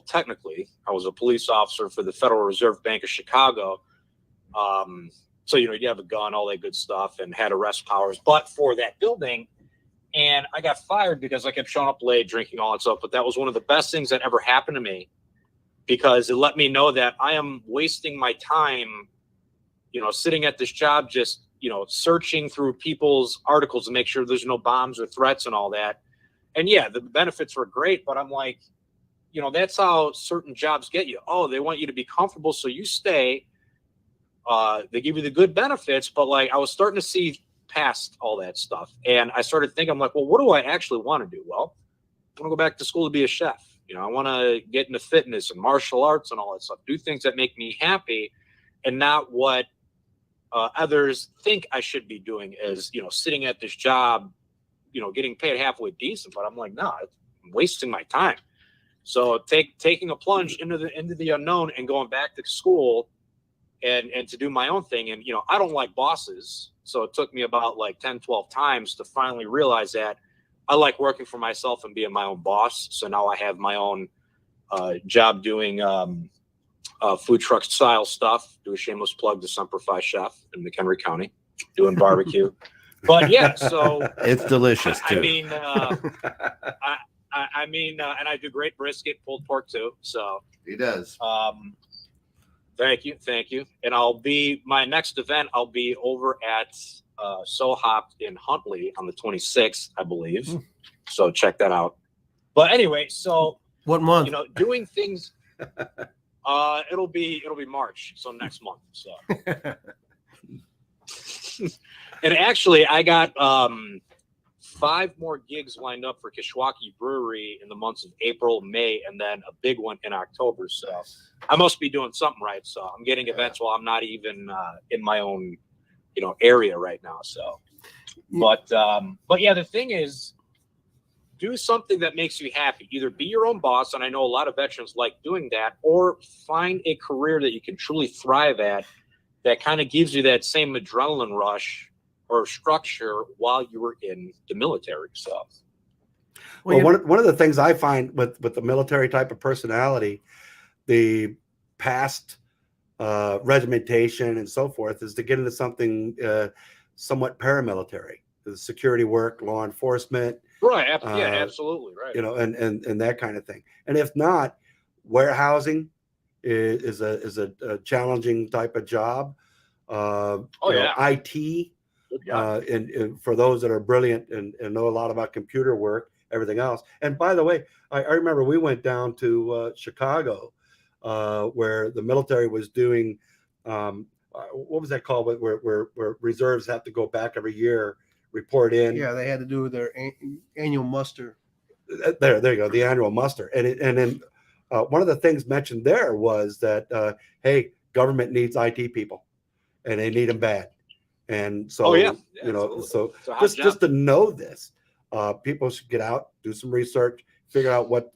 Technically, I was a police officer for the Federal Reserve Bank of Chicago. So, you have a gun, all that good stuff, and had arrest powers, but for that building. And I got fired because I kept showing up late, drinking, all that stuff. But that was one of the best things that ever happened to me, because it let me know that I am wasting my time, sitting at this job, just, searching through people's articles to make sure there's no bombs or threats and all that. And yeah, the benefits were great, but I'm like, that's how certain jobs get you. Oh, they want you to be comfortable, so you stay. They give you the good benefits, but like I was starting to see past all that stuff. And I started thinking, I'm like, well, what do I actually want to do? Well, I want to go back to school to be a chef. I want to get into fitness and martial arts and all that stuff, do things that make me happy and not what others think I should be doing as, sitting at this job, getting paid halfway decent. But I'm like, no, I'm wasting my time. So taking a plunge into the unknown and going back to school and to do my own thing. And, I don't like bosses. So it took me about like 10, 12 times to finally realize that I like working for myself and being my own boss. So now I have my own job doing food truck style stuff. Do a shameless plug to Semper Fi Chef in McHenry County, doing barbecue. But yeah, so it's delicious too. And I do great brisket, pulled pork too. So he does. Thank you. And my next event, I'll be over at SoHop in Huntley on the 26th, I believe. So check that out. But anyway, so what month? Doing things. It'll be March, so next month. So, and actually, I got 5 more gigs lined up for Kishwaukee Brewery in the months of April, May, and then a big one in October. So I must be doing something right. So I'm getting events while I'm not even in my own, area right now. So, but yeah, the thing is, do something that makes you happy. Either be your own boss, and I know a lot of veterans like doing that, or find a career that you can truly thrive at that kind of gives you that same adrenaline rush or structure while you were in the military. So, well, one of the things I find with the military type of personality, the past regimentation and so forth, is to get into something somewhat paramilitary, the security work, law enforcement. Right. Yeah, absolutely. Right. And that kind of thing. And if not, warehousing is a challenging type of job. IT. And for those that are brilliant and know a lot about computer work, everything else. And by the way, I remember we went down to Chicago, where the military was doing, what was that called? Where reserves have to go back every year, report in. Yeah, they had to do their annual muster. There you go, the annual muster. And then one of the things mentioned there was that, hey, government needs IT people, and they need them bad. And so, so just to know this, people should get out, do some research, figure out what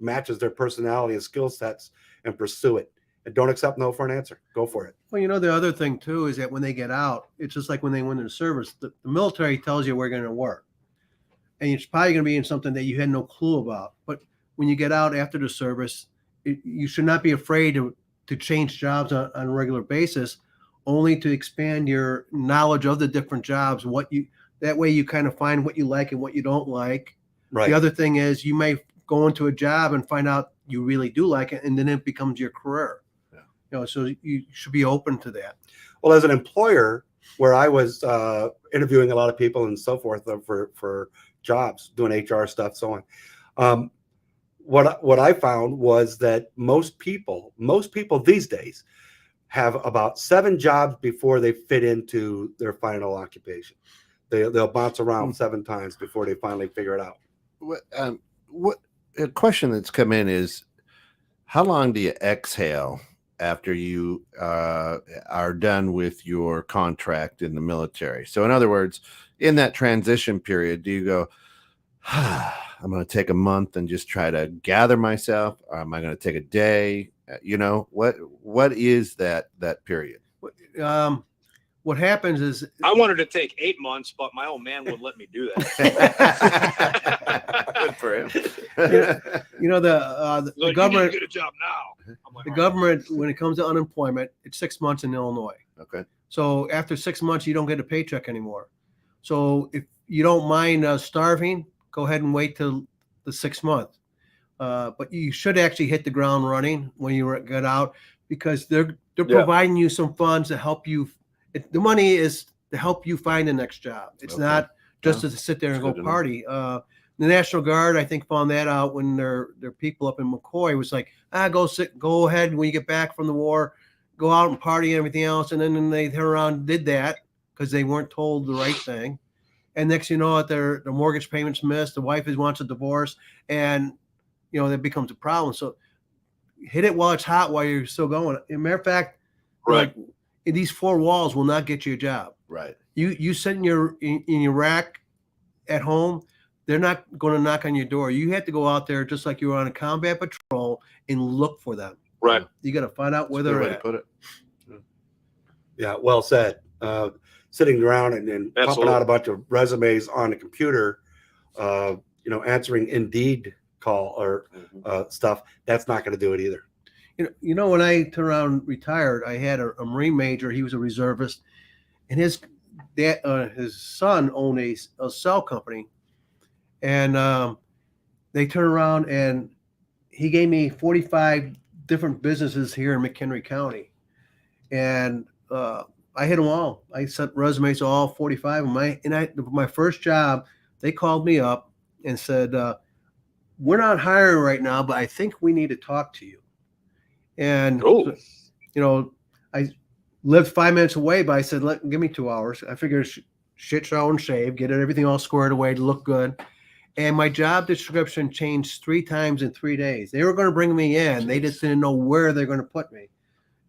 matches their personality and skill sets, and pursue it. And don't accept no for an answer. Go for it. Well, the other thing too is that when they get out, it's just like when they went into service. The military tells you we're going to work, and it's probably going to be in something that you had no clue about. But when you get out after the service, you should not be afraid to change jobs on a regular basis, only to expand your knowledge of the different jobs. That way you kind of find what you like and what you don't like. Right. The other thing is you may go into a job and find out you really do like it, and then it becomes your career. Yeah. So you should be open to that. Well, as an employer, where I was interviewing a lot of people and so forth for jobs, doing HR stuff, so on. What I found was that most people these days have about 7 jobs before they fit into their final occupation. They'll bounce around 7 times before they finally figure it out. What a question that's come in is, how long do you exhale after you are done with your contract in the military? So in other words, in that transition period, do you go, I'm going to take a month and just try to gather myself? Or am I going to take a day? What is that period? Well, what happens is I wanted to take 8 months, but my old man wouldn't let me do that. Good for him. the Like, government, you need to get a job now. I'm like, the "All right." government, when it comes to unemployment, it's 6 months in Illinois. Okay. So after 6 months, you don't get a paycheck anymore. So if you don't mind starving, go ahead and wait till the 6 months. But you should actually hit the ground running when you get out, because they're providing you some funds to help you. The money is to help you find the next job. It's Okay. not just to sit there and That's go good to know. party. The National Guard, I think, found that out when their people up in McCoy was like, go ahead when you get back from the war, go out and party and everything else. And then they turned around and did that because they weren't told the right thing. And next, you know, their mortgage payments missed. The wife wants a divorce, and that becomes a problem. So hit it while it's hot, while you're still going. As a matter of fact, Right. like, these 4 walls will not get you a job. Right. You sit in your rack at home, they're not going to knock on your door. You have to go out there just like you were on a combat patrol and look for them. Right. You got to find out where That's a good they're way to at. put it. Yeah, well said. Sitting around and then pumping Absolutely. out a bunch of resumes on the computer, answering Indeed call or stuff, that's not going to do it either. When I turned around and retired, I had a Marine major. He was a reservist, and his son owned a cell company, and they turned around and he gave me 45 different businesses here in McHenry County, and I hit them all. I sent resumes to all 45 of them. My first job, they called me up and said, "We're not hiring right now, but I think we need to talk to you." And I lived 5 minutes away, but I said, give me 2 hours. I figured shit, shower, and shave, get everything all squared away to look good. And my job description changed 3 times in 3 days. They were going to bring me in. They just didn't know where they're going to put me.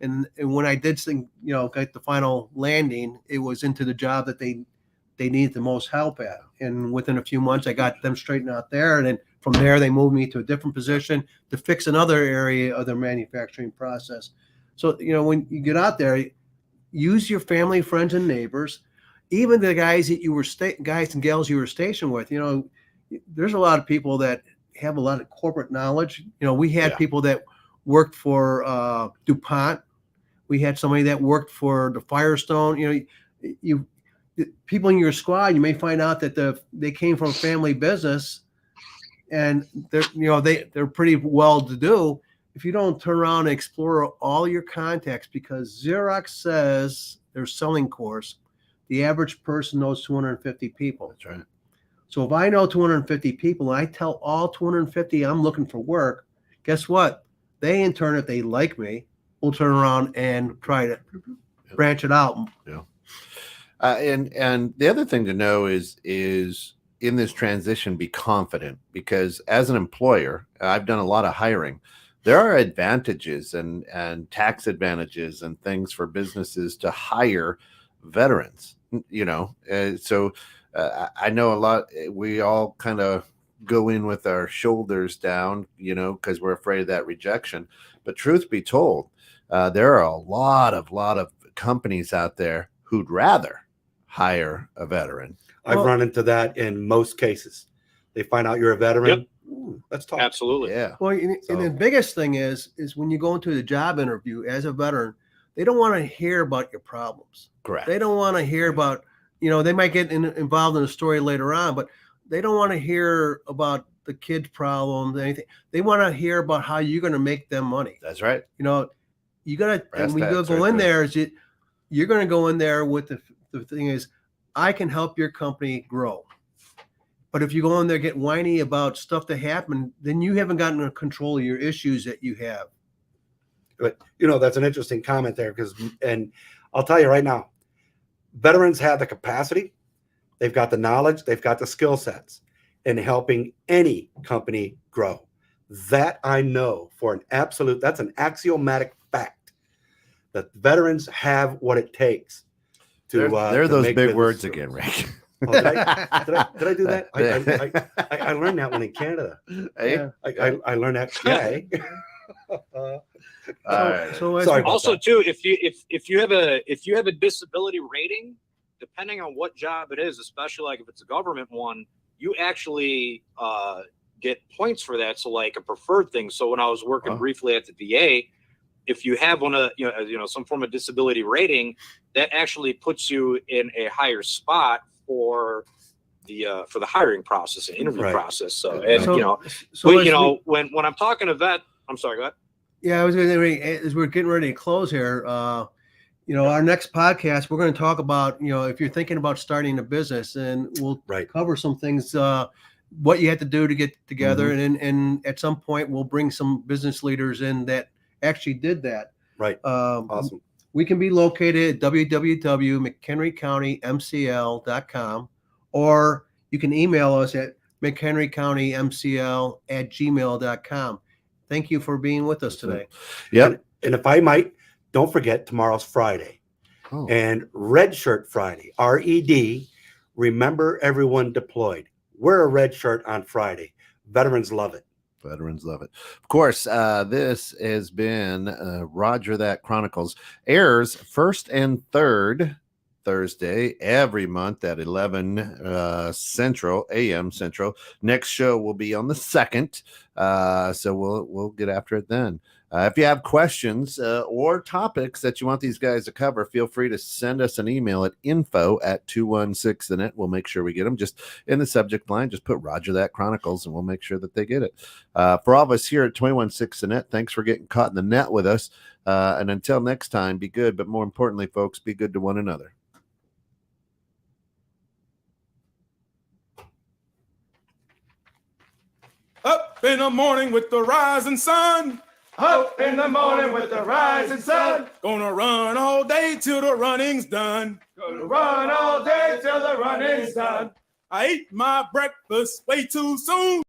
And when I did get the final landing, it was into the job that they needed the most help at. And within a few months, I got them straightened out there. And then from there, they moved me to a different position to fix another area of their manufacturing process. So, when you get out there, use your family, friends, and neighbors, even the guys that guys and gals you were stationed with. There's a lot of people that have a lot of corporate knowledge. We had people that worked for DuPont. We had somebody that worked for the Firestone. People in your squad, you may find out that they came from a family business, and they're pretty well to do. If you don't turn around and explore all your contacts, because Xerox says their selling course, the average person knows 250 people. That's right. So if I know 250 people and I tell all 250 I'm looking for work, guess what? They in turn, if they like me, will turn around and try to branch it out. Yeah. And the other thing to know is in this transition, be confident, because as an employer, I've done a lot of hiring. There are advantages and tax advantages and things for businesses to hire veterans, so I know a lot, we all kind of go in with our shoulders down, because we're afraid of that rejection. But truth be told, there are a lot of companies out there who'd rather hire a veteran. I've run into that in most cases. They find out you're a veteran. Yep. Ooh, let's talk. Absolutely. Yeah. Well, and the biggest thing is when you go into the job interview as a veteran, they don't want to hear about your problems. Correct. They don't want to hear about, they might get involved in a story later on, but they don't want to hear about the kid's problems, anything. They want to hear about how you're going to make them money. That's right. You got to, and when you That's go right in there. there, you're going to go in there with the thing is, I can help your company grow. But if you go in there get whiny about stuff that happened, then you haven't gotten control of your issues that you have. But that's an interesting comment there, and I'll tell you right now, veterans have the capacity, they've got the knowledge, they've got the skill sets in helping any company grow. That I know for an absolute, that's an axiomatic fact, that veterans have what it takes to. They're to those make big business words grow. again, Rick. Oh, did I do that? I learned that one in Canada. Hey? I learned that. Yeah. All right. So as Sorry we- about Also, that. too, if you have a disability rating, depending on what job it is, especially like if it's a government one, you actually get points for that. So like a preferred thing. So when I was working briefly at the VA, if you have some form of disability rating, that actually puts you in a higher spot for the hiring process and interview Right. process. So, Right. and So- you know, so but, as you know, we- when I'm talking to vet, I'm sorry, go ahead. Yeah, I was going to as we're getting ready to close here. Our next podcast, we're going to talk about, if you're thinking about starting a business, and we'll Right. cover some things, what you have to do to get together, and at some point we'll bring some business leaders in that actually did that. Right. Awesome. We can be located at www.mchenrycountymcl.com, or you can email us at mchenrycountymcl@gmail.com. Thank you for being with us today. Yep. And if I might, don't forget tomorrow's Friday Oh. and Red Shirt Friday, RED. Remember everyone deployed. Wear a red shirt on Friday. Veterans love it. Veterans love it. Of course, this has been Roger That Chronicles. Airs first and third Thursday every month at 11 a.m. Central. Next show will be on the 2nd. So we'll get after it then. If you have questions or topics that you want these guys to cover, feel free to send us an email at info@216thenet. We'll make sure we get them. Just in the subject line, just put Roger That Chronicles, and we'll make sure that they get it. For all of us here at 216 the Net, thanks for getting caught in the net with us. And until next time, be good. But more importantly, folks, be good to one another. Up in the morning with the rising sun. Up in the morning with the rising sun. Gonna run all day till the running's done. Gonna run all day till the running's done. I ate my breakfast way too soon.